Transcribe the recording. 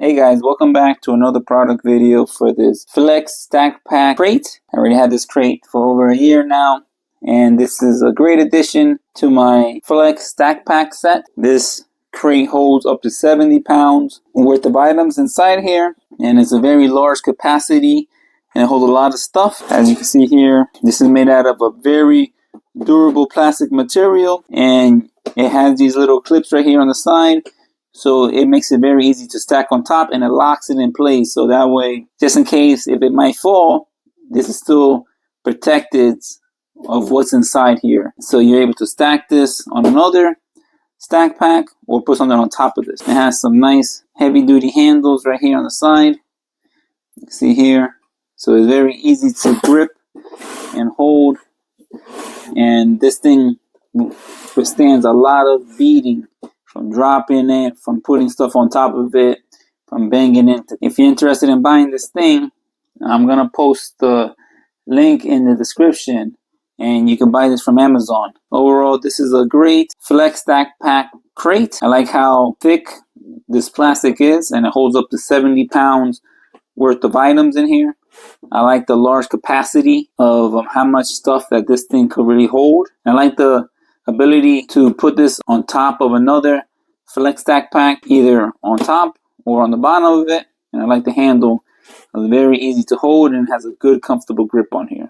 Hey guys, welcome back to another product video for this Flex Stack Pack crate. I already had this crate for over a year now, and this is a great addition to my Flex Stack Pack set. This crate holds up to 70 pounds worth of items inside here, and it's a very large capacity and it holds a lot of stuff. As you can see here, this is made out of a very durable plastic material, and it has these little clips right here on the side. So it makes it very easy to stack on top, and it locks it in place. So that way, just in case if it might fall, this is still protected of what's inside here. So you're able to stack this on another stack pack or put something on top of this. It has some nice heavy duty handles right here on the side. You can see here. So it's very easy to grip and hold. And this thing withstands a lot of beating. From dropping it, from putting stuff on top of it, from banging it. If you're interested in buying this thing, I'm going to post the link in the description, and you can buy this from Amazon. Overall, this is a great Flex Stack Pack crate. I like how thick this plastic is, and it holds up to 70 pounds worth of items in here. I like the large capacity of how much stuff that this thing could really hold. I like the ability to put this on top of another Flex Stack Pack, either on top or on the bottom of it. And I like the handle. It's very easy to hold and has a good comfortable grip on here.